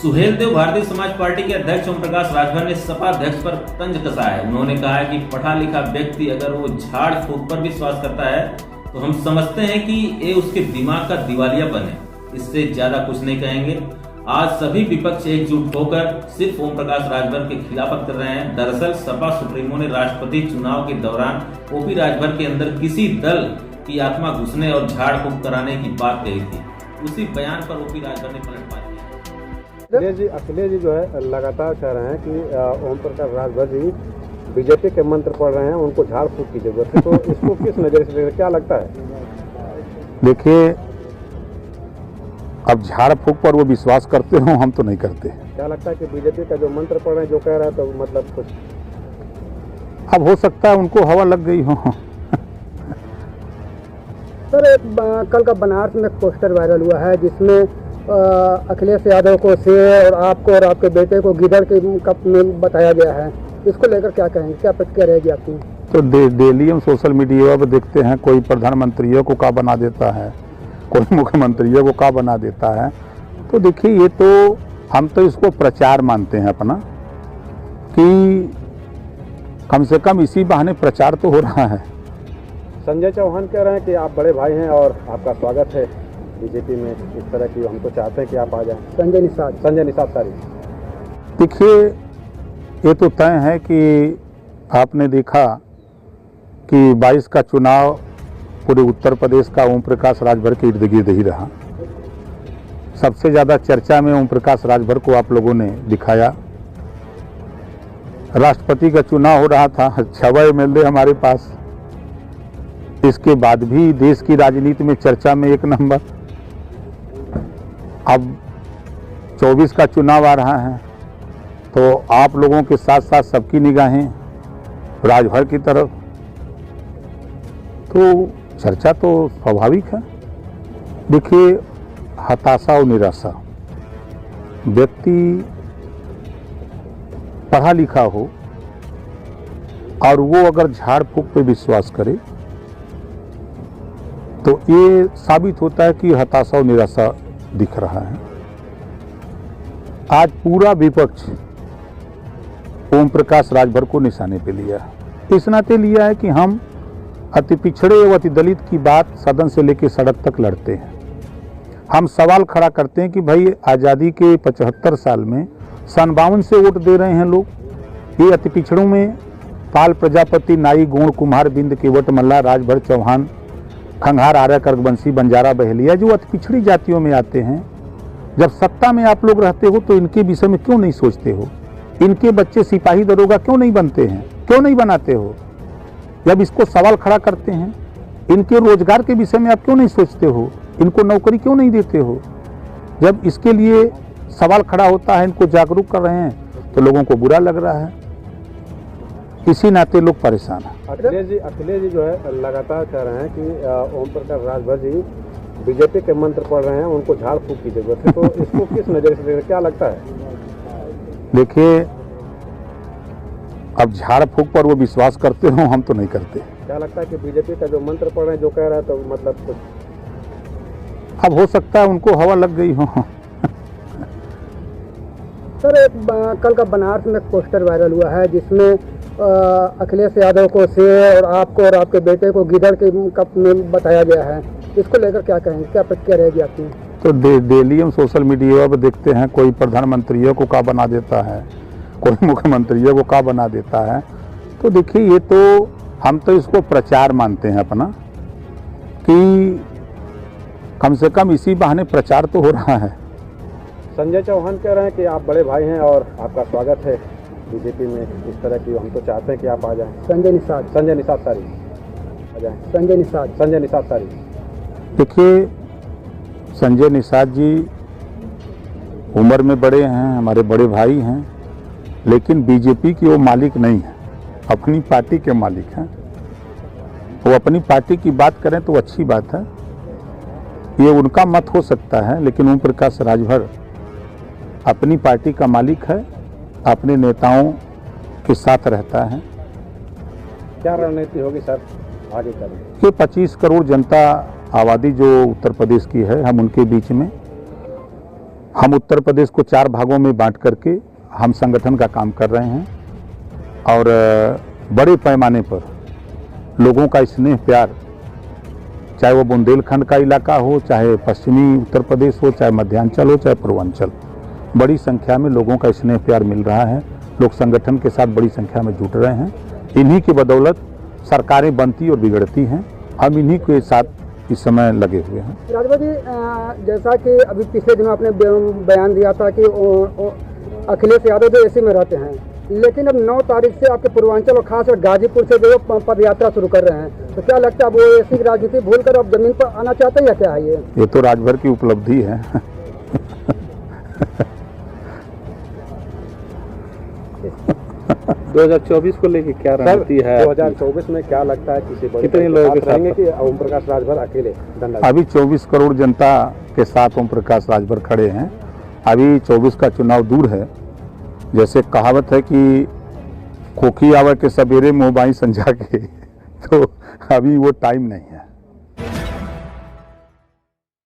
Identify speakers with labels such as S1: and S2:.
S1: Suhel Dev Bharatiya Samaj party के अध्यक्ष ओम प्रकाश राजभर ने सपा अध्यक्ष पर तंज कसा है। उन्होंने कहा है कि पढ़ा लिखा व्यक्ति अगर वो झाड़ फूक पर विश्वास करता है तो हम समझते हैं कि ये उसके दिमाग का दिवालियापन है। इससे ज्यादा कुछ नहीं कहेंगे। आज सभी विपक्ष एकजुट होकर सिर्फ ओम प्रकाश राजभर के खिलाफत कर रहे हैं। दरअसल सपा सुप्रीमो ने राष्ट्रपति चुनाव के दौरान ओपी राजभर के अंदर किसी दल की आत्मा घुसने और झाड़ फूक कराने की बात कही थी। उसी बयान पर ओपी राजभर ने पलटवार किया।
S2: अखिलेश जी जो है लगातार कह रहे हैं कि ओम प्रकाश राजभर जी बीजेपी के मंत्र पढ़ रहे हैं, उनको झाड़ फूक की जरूरत है। तो इसको किस नजर से देखते, क्या लगता है?
S3: देखिए, अब झाड़ फूक पर वो विश्वास करते हो, हम तो नहीं करते।
S2: क्या लगता है कि बीजेपी का जो मंत्र पढ़ रहे हैं, जो कह रहा है, तो मतलब कुछ
S3: अब हो सकता है उनको हवा लग गई हो।
S4: सर, कल का बनारस में एक पोस्टर वायरल हुआ है जिसमें अखिलेश यादव को शेर और आपको और आपके बेटे को गिदड़ के कप में बताया गया है। इसको लेकर क्या कहेंगे, क्या प्रतिक्रिया रहेगी आपकी?
S3: तो डेली हम सोशल मीडिया पर देखते हैं, कोई प्रधानमंत्रियों को क्या बना देता है, कोई मुख्यमंत्रियों को क्या बना देता है। तो देखिए, ये तो हम तो इसको प्रचार मानते हैं अपना, कि कम से कम इसी बहाने प्रचार तो हो रहा है।
S2: संजय चौहान कह रहे हैं कि आप बड़े भाई हैं और आपका स्वागत है बीजेपी में, इस तरह की हम तो चाहते हैं कि आप आ जाएं।
S4: संजय निषाद सारी।
S3: देखिए, ये तो तय है कि आपने देखा कि 22 का चुनाव पूरे उत्तर प्रदेश का ओम प्रकाश राजभर के इर्द गिर्द ही रहा। सबसे ज़्यादा चर्चा में ओम प्रकाश राजभर को आप लोगों ने दिखाया। राष्ट्रपति का चुनाव हो रहा था, 6 MLA हमारे पास। इसके बाद भी देश की राजनीति में चर्चा में एक नंबर। अब 24 का चुनाव आ रहा है, तो आप लोगों के साथ साथ सबकी निगाहें राजभर की तरफ, तो चर्चा तो स्वाभाविक है। देखिए, हताशा और निराशा, व्यक्ति पढ़ा लिखा हो और वो अगर झाड़ फूक पे विश्वास करे तो ये साबित होता है कि हताशा और निराशा दिख रहा है। आज पूरा विपक्ष ओम प्रकाश राजभर को निशाने पे लिया है। इस नाते लिया है कि हम अति पिछड़े और अति दलित की बात सदन से लेकर सड़क तक लड़ते हैं। हम सवाल खड़ा करते हैं कि भाई, आज़ादी के 75 साल में 52 से वोट दे रहे हैं लोग। ये अति पिछड़ों में पाल, प्रजापति, नाई, गोंड, कुम्हार, बिंद, केवट, मल्ला, राजभर, चौहान, खंघार, आर्य, कर्कवंशी, बंजारा, बहेलिया, जो अति पिछड़ी जातियों में आते हैं। जब सत्ता में आप लोग रहते हो तो इनके विषय में क्यों नहीं सोचते हो? इनके बच्चे सिपाही दरोगा क्यों नहीं बनते हैं, क्यों नहीं बनाते हो? जब इसको सवाल खड़ा करते हैं, इनके रोजगार के विषय में आप क्यों नहीं सोचते हो? इनको नौकरी क्यों नहीं देते हो? जब इसके लिए सवाल खड़ा होता है, इनको जागरूक कर रहे हैं, तो लोगों को बुरा लग रहा है। इसी नाते लोग परेशान हैं।
S2: अखिलेश जी जो है लगातार कह रहे हैं कि ओम प्रकाश राजभर जी बीजेपी के मंत्र पढ़ रहे हैं, उनको झाड़ फूक की जरूरत है। तो इसको किस नजर से देखते, क्या लगता है?
S3: देखिए, अब झाड़ फूक पर वो विश्वास करते हो, हम तो नहीं करते।
S2: क्या लगता है कि बीजेपी का जो मंत्र पढ़ रहे हैं, जो कह रहा है, तो मतलब कुछ
S3: अब हो सकता है उनको हवा लग गई हो।
S4: सर, कल का बनारस में एक पोस्टर वायरल हुआ है जिसमें अखिलेश यादव को शेर और आपको और आपके बेटे को गिदड़ के कप में बताया गया है। इसको लेकर क्या कहेंगे, क्या प्रतिक्रिया रहेगी आपकी?
S3: तो डेली हम सोशल मीडिया पर देखते हैं, कोई प्रधानमंत्रियों को क्या बना देता है, कोई मुख्यमंत्रियों को क्या बना देता है। तो देखिए, ये तो हम तो इसको प्रचार मानते हैं अपना, कि कम से कम इसी बहाने प्रचार तो हो रहा है।
S2: संजय चौहान कह रहे हैं कि आप बड़े भाई हैं और आपका स्वागत है बीजेपी में, इस तरह की हम तो चाहते हैं कि आप आ जाएं।
S4: संजय निषाद सारी।
S2: संजय निषाद सारी।
S3: देखिए, संजय निषाद जी उम्र में बड़े हैं, हमारे बड़े भाई हैं, लेकिन बीजेपी की वो मालिक नहीं है, अपनी पार्टी के मालिक हैं। वो अपनी पार्टी की बात करें तो अच्छी बात है, ये उनका मत हो सकता है, लेकिन ओम प्रकाश राजभर अपनी पार्टी का मालिक है, अपने नेताओं के साथ रहता है।
S2: क्या रणनीति होगी सर आगे का?
S3: ये 25 करोड़ जनता आबादी जो उत्तर प्रदेश की है, हम उनके बीच में हम उत्तर प्रदेश को 4 भागों में बांट करके हम संगठन का काम कर रहे हैं और बड़े पैमाने पर लोगों का स्नेह प्यार, चाहे वो बुंदेलखंड का इलाका हो, चाहे पश्चिमी उत्तर प्रदेश हो, चाहे मध्यांचल हो, चाहे पूर्वांचल, बड़ी संख्या में लोगों का स्नेह प्यार मिल रहा है। लोग संगठन के साथ बड़ी संख्या में जुट रहे हैं। इन्हीं की बदौलत सरकारें बनती और बिगड़ती हैं। हम इन्हीं के साथ इस समय लगे हुए हैं।
S4: राजभर जी, जैसा कि अभी पिछले दिनों आपने बयान दिया था कि अखिलेश यादव जो एसी में रहते हैं, लेकिन अब 9 तारीख से आपके पूर्वांचल और खास गाजीपुर से जो पद यात्रा शुरू कर रहे हैं, तो क्या लगता है वो एसी की राजनीति भूलकर अब जमीन पर आना चाहते हैं या क्या है ये
S3: तो राजभर की उपलब्धि है।
S2: 2024 को लेके क्या रणनीति है? 2024 में क्या लगता है कितने लोगों के साथ कि ओम प्रकाश राजभर अकेले डंडा?
S3: अभी 24 करोड़ जनता के साथ ओम प्रकाश राजभर खड़े हैं। अभी 24 का चुनाव दूर है। जैसे कहावत है कि खोखी आवे के सवेरे मोबाई संझा के, तो अभी वो टाइम नहीं है।